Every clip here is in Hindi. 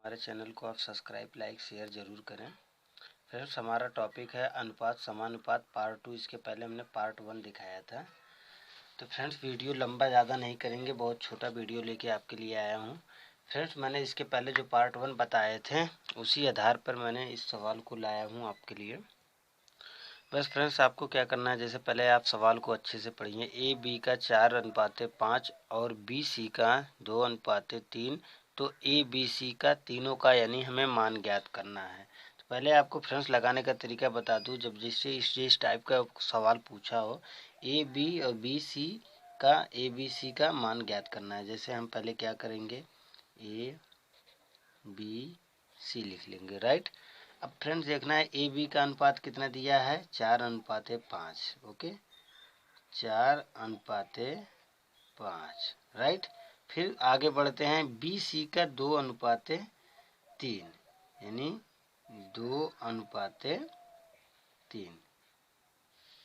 हमारे चैनल को आप सब्सक्राइब लाइक शेयर ज़रूर करें। फ्रेंड्स, हमारा टॉपिक है अनुपात समानुपात पार्ट 2। इसके पहले हमने पार्ट 1 दिखाया था। तो फ्रेंड्स, वीडियो लंबा ज़्यादा नहीं करेंगे, बहुत छोटा वीडियो लेके आपके लिए आया हूँ। फ्रेंड्स, मैंने इसके पहले जो पार्ट 1 बताए थे उसी आधार पर मैंने इस सवाल को लाया हूँ आपके लिए। बस फ्रेंड्स, आपको क्या करना है, जैसे पहले आप सवाल को अच्छे से पढ़िए। ए बी का 4:5 और बी सी का 2:3, तो ए बी सी का तीनों का यानी हमें मान ज्ञात करना है। तो पहले आपको फ्रेंड्स लगाने का तरीका बता दूं। जब जिससे इस टाइप का सवाल पूछा हो, ए बी और बी सी का ए बी सी का मान ज्ञात करना है, जैसे हम पहले क्या करेंगे, ए बी सी लिख लेंगे, राइट। अब फ्रेंड्स देखना है ए बी का अनुपात कितना दिया है, 4:5। Okay, 4:5, right. फिर आगे बढ़ते हैं, बी सी का 2:3 यानी 2:3।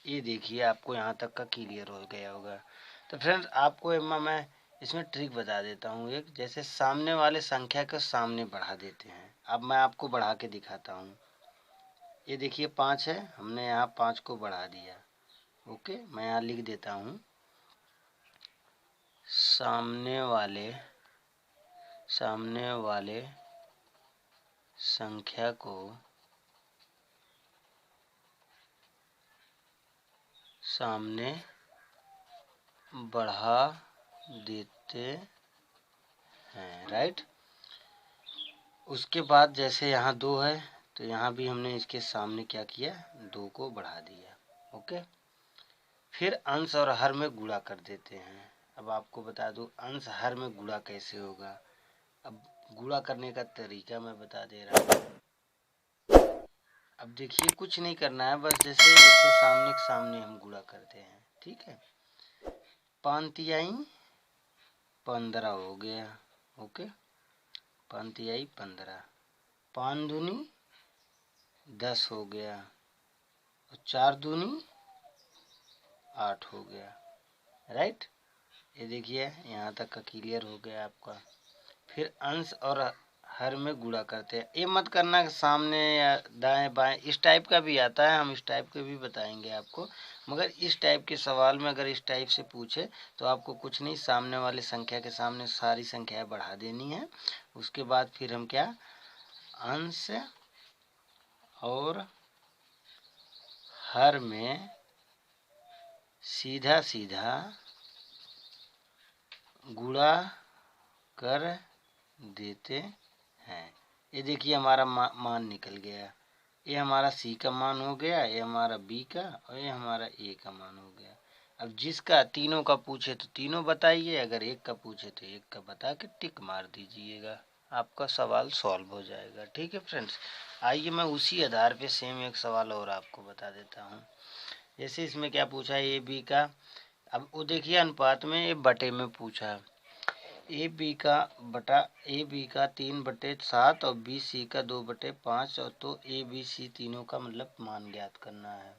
ये देखिए, आपको यहाँ तक का क्लियर हो गया होगा। तो फ्रेंड्स, आपको मैं इसमें ट्रिक बता देता हूँ एक। जैसे सामने वाले संख्या को सामने बढ़ा देते हैं। अब मैं आपको बढ़ा के दिखाता हूँ। ये देखिए 5 है, हमने यहाँ 5 को बढ़ा दिया। ओके, मैं यहाँ लिख देता हूँ, सामने वाले संख्या को सामने बढ़ा देते हैं, राइट। उसके बाद जैसे यहाँ 2 है, तो यहाँ भी हमने इसके सामने क्या किया, 2 को बढ़ा दिया। ओके, फिर अंश और हर में गुणा कर देते हैं। अब आपको बता दूं अंश हर में गुणा कैसे होगा। अब गुणा करने का तरीका मैं बता दे रहा हूँ। अब देखिए, कुछ नहीं करना है, बस जैसे इससे सामने के सामने हम गुणा करते हैं, ठीक है। 5×3 15 हो गया। ओके, 5×3 15, 5×2 10 हो गया, और 4×2 8 हो गया, राइट। ये देखिए, यहाँ तक का क्लियर हो गया आपका। फिर अंश और हर में गुणा करते हैं। ये मत करना कि सामने या दाएं बाएं, इस टाइप का भी आता है, हम इस टाइप के भी बताएंगे आपको। मगर इस टाइप के सवाल में अगर इस टाइप से पूछे तो आपको कुछ नहीं, सामने वाले संख्या के सामने सारी संख्याएं बढ़ा देनी है। उसके बाद फिर हम क्या, अंश और हर में सीधा सीधा गुणा कर देते हैं। ये देखिए, हमारा मान निकल गया। ये हमारा सी का मान हो गया, ये हमारा बी का, और ये हमारा ए का मान हो गया। अब जिसका तीनों का पूछे तो तीनों बताइए, अगर एक का पूछे तो एक का बता के टिक मार दीजिएगा, आपका सवाल सॉल्व हो जाएगा। ठीक है फ्रेंड्स, आइए मैं उसी आधार पे सेम एक सवाल और आपको बता देता हूँ। जैसे इसमें क्या पूछा है, ए बी का, अब वो देखिए अनुपात में ये बटे में पूछा है। ए बी का 3/7 और बी सी का 2/5, और तो ए बी सी तीनों का मतलब मान ज्ञात करना है,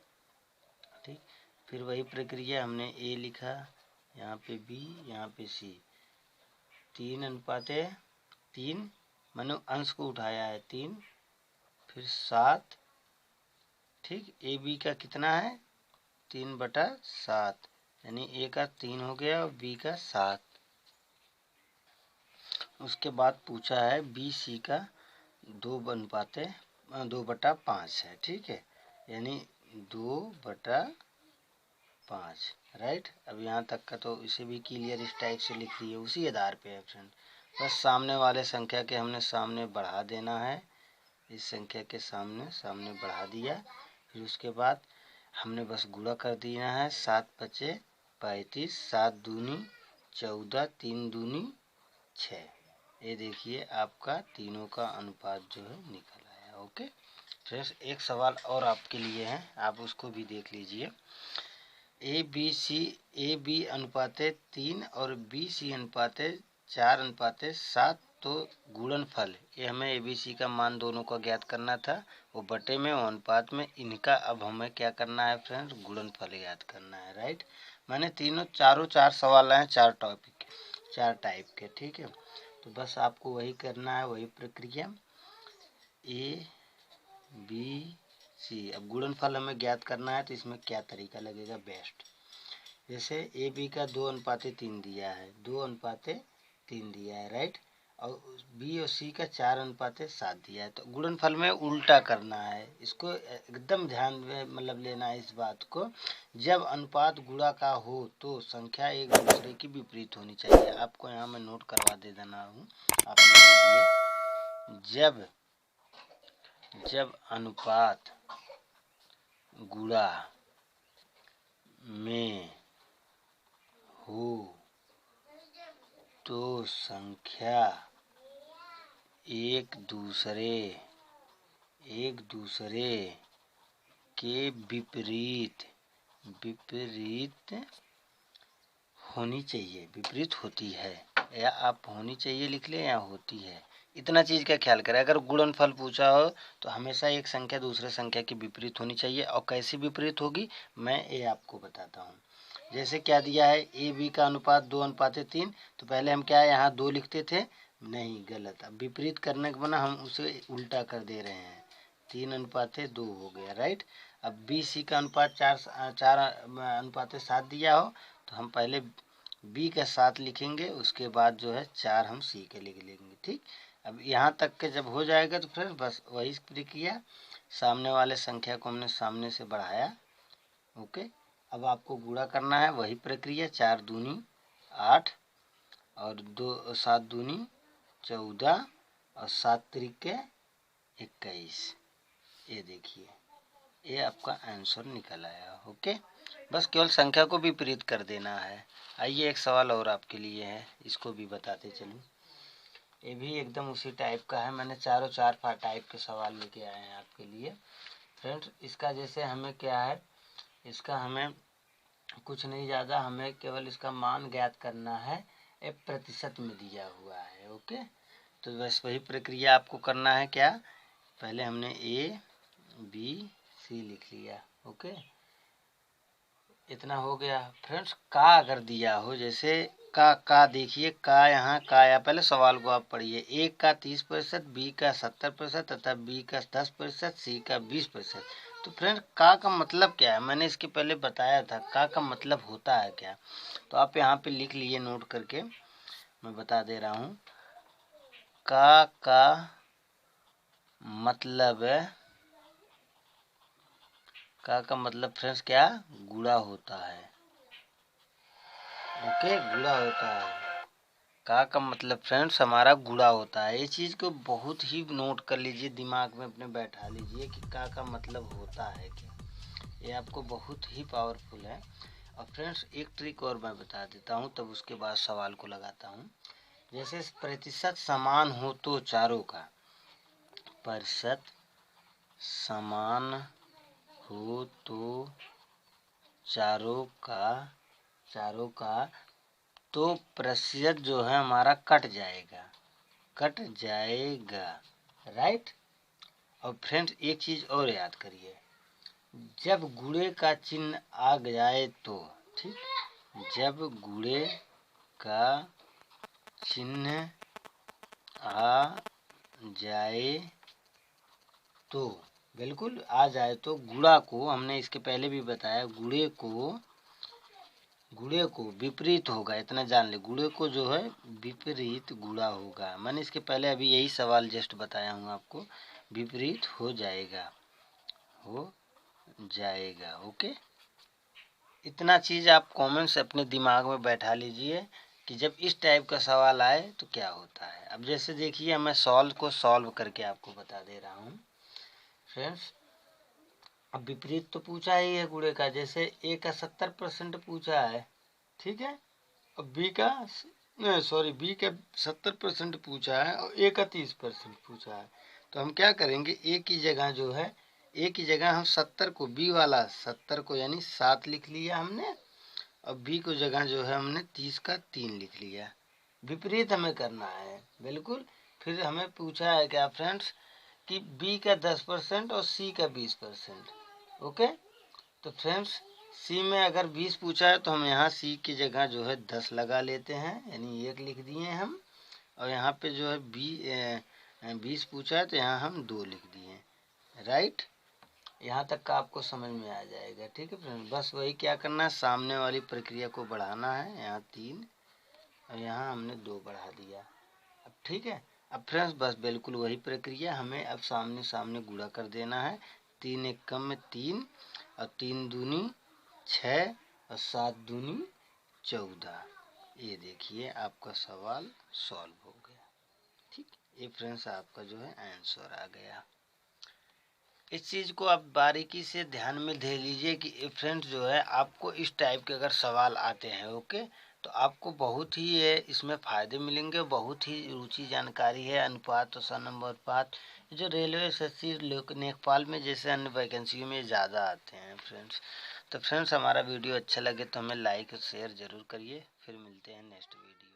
ठीक। फिर वही प्रक्रिया, हमने ए लिखा, यहाँ पे बी, यहाँ पे सी, 3:3, मैंने अंश को उठाया है 3, फिर 7, ठीक। ए बी का कितना है, 3/7, यानी ए का 3 हो गया और बी का 7। उसके बाद पूछा है बी सी का 2/5 है, ठीक है, यानी 2/5, राइट। अब यहाँ तक का तो इसे भी क्लियर इस टाइप से लिख दिए, उसी आधार पे है फ्रेंड। बस सामने वाले संख्या के हमने सामने बढ़ा देना है, इस संख्या के सामने बढ़ा दिया। फिर उसके बाद हमने बस गुणा कर दिया है, 7×5 = 35, 7×2 = 14, 3×2 = 6। ये देखिए, आपका तीनों का अनुपात जो है निकल आया। ओके फ्रेंड्स, एक सवाल और आपके लिए है, आप उसको भी देख लीजिए। ए बी अनुपात 3 और बी सी अनुपात 4:7, तो गुणनफल, ये हमें ए बी सी का मान दोनों का ज्ञात करना था, वो बटे में और अनुपात में, इनका अब हमें क्या करना है फ्रेंड्स, गुणनफल ज्ञात करना है, राइट। मैंने चार सवाल आए, 4 टॉपिक के, 4 टाइप के, ठीक है। तो तो बस आपको वही करना है, वही प्रक्रिया ए बी सी। अब गुणनफल हमें ज्ञात करना है, तो इसमें क्या तरीका लगेगा बेस्ट। जैसे ए बी का 2:3 दिया है, 2:3 दिया है, राइट। और बी और सी का 4:7 दिया है। तो गुणनफल में उल्टा करना है, इसको एकदम ध्यान में मतलब लेना है इस बात को। जब अनुपात गुणा का हो तो संख्या एक दूसरे की विपरीत होनी चाहिए। आपको यहाँ मैं नोट करवा दे देना हूँ, आप लीजिए। जब अनुपात गुणा में हो तो संख्या एक दूसरे के विपरीत होनी चाहिए, विपरीत होती है, या आप होनी चाहिए लिख लें या होती है। इतना चीज़ का ख्याल करें। अगर गुणनफल पूछा हो तो हमेशा एक संख्या दूसरे संख्या की विपरीत होनी चाहिए। और कैसी विपरीत होगी मैं ये आपको बताता हूँ। जैसे क्या दिया है, ए बी का अनुपात 2:3, तो पहले हम क्या यहाँ 2 लिखते थे, नहीं, गलत। अब विपरीत करने के बना हम उसे उल्टा कर दे रहे हैं, 3:2 हो गया, राइट। अब बी सी का अनुपात 4:7 दिया हो तो हम पहले बी का 7 लिखेंगे, उसके बाद जो है 4 हम सी के लिख लेंगे, ठीक। अब यहाँ तक के जब हो जाएगा तो फिर बस वही प्रक्रिया, सामने वाले संख्या को हमने सामने से बढ़ाया, ओके। अब आपको गुणा करना है, वही प्रक्रिया, 4 दूनी 8 और 7 दूनी 14 और 7 त्रिके 21। ये देखिए, ये आपका आंसर निकल आया, ओके। बस केवल संख्या को विपरीत कर देना है। आइए एक सवाल और आपके लिए है, इसको भी बताते चलूँ। ये भी एकदम उसी टाइप का है, मैंने चारों 4 टाइप के सवाल लेके आए हैं आपके लिए फ्रेंड्स। इसका जैसे हमें क्या है, इसका हमें कुछ नहीं ज़्यादा, हमें केवल इसका मान ज्ञात करना है, एक प्रतिशत में दिया हुआ है, ओके। तो बस वही प्रक्रिया आपको करना है। क्या, पहले हमने ए बी सी लिख लिया, ओके, इतना हो गया फ्रेंड्स। का अगर दिया हो, जैसे का देखिए, का यहाँ का आया, पहले सवाल को आप पढ़िए। ए का 30%, बी का 70% तथा बी का 10%, सी का 20%। तो फ्रेंड का मतलब क्या है, मैंने इसके पहले बताया था का मतलब होता है क्या। तो आप यहाँ पे लिख लीजिए नोट करके, मैं बता दे रहा हूँ। का मतलब फ्रेंड्स क्या, गुणा होता है, ओके, गुणा होता है। का मतलब फ्रेंड्स हमारा गुणा होता है। ये चीज़ को बहुत ही नोट कर लीजिए, दिमाग में अपने बैठा लीजिए कि का मतलब होता है क्या। ये आपको बहुत ही पावरफुल है। और फ्रेंड्स एक ट्रिक और मैं बता देता हूँ, तब उसके बाद सवाल को लगाता हूँ। जैसे प्रतिशत समान हो तो चारों का, प्रतिशत समान हो तो चारों का तो प्रतिशत जो है हमारा कट जाएगा, राइट। और फ्रेंड्स एक चीज़ और याद करिए, जब गुणे का चिन्ह आ जाए तो, ठीक, जब गुणे का चिन्ह आ जाए तो, बिल्कुल आ जाए तो, गुणा को, हमने इसके पहले भी बताया, गुणे को विपरीत होगा, इतना जान ले। गुणे को जो है विपरीत गुणा होगा, मैंने इसके पहले अभी यही सवाल जस्ट बताया हूँ आपको, विपरीत हो जाएगा, ओके। इतना चीज़ आप कॉमन से अपने दिमाग में बैठा लीजिए कि जब इस टाइप का सवाल आए तो क्या होता है। अब जैसे देखिए, मैं सॉल्व करके आपको बता दे रहा हूँ फ्रेंड्स। अब विपरीत तो पूछा ही है गुणे का, जैसे ए का 70% पूछा है, ठीक है, और बी का 70% पूछा है और ए का 30% पूछा है। तो हम क्या करेंगे, ए की जगह हम 70 को, बी वाला 70 को यानी 7 लिख लिया हमने, और बी को जगह जो है हमने 30 का 3 लिख लिया। विपरीत हमें करना है, बिल्कुल। फिर हमें पूछा है क्या फ्रेंड्स कि बी का 10% और सी का 20%, ओके। तो फ्रेंड्स सी में अगर 20 पूछा है तो हम यहाँ सी की जगह जो है 10 लगा लेते हैं, यानी 1 लिख दिए हम, और यहाँ पे जो है 20 पूछा है तो यहाँ हम 2 लिख दिए। राइट, यहाँ तक का आपको समझ में आ जाएगा। ठीक है फ्रेंड्स, बस वही क्या करना है, सामने वाली प्रक्रिया को बढ़ाना है। यहाँ 3 और यहाँ हमने 2 बढ़ा दिया। अब ठीक है, अब फ्रेंड्स बस बिल्कुल वही प्रक्रिया हमें अब सामने सामने गुणा कर देना है। 3 एकम में 3 और 3 दूनी 6 और 7 दूनी 14। ये देखिए आपका सवाल सॉल्व हो गया। ठीक, ये फ्रेंड्स आपका जो है आंसर आ गया। इस चीज़ को आप बारीकी से ध्यान में दे लीजिए कि फ्रेंड्स जो है आपको इस टाइप के अगर सवाल आते हैं ओके, तो आपको बहुत ही इसमें फ़ायदे मिलेंगे। बहुत ही रुचि जानकारी है। अनुपात और समानुपात जो रेलवे एसएससी लेखपाल में जैसे अन्य वैकेंसियों में ज़्यादा आते हैं फ्रेंड्स। तो फ्रेंड्स हमारा वीडियो अच्छा लगे तो हमें लाइक और शेयर ज़रूर करिए। फिर मिलते हैं नेक्स्ट वीडियो।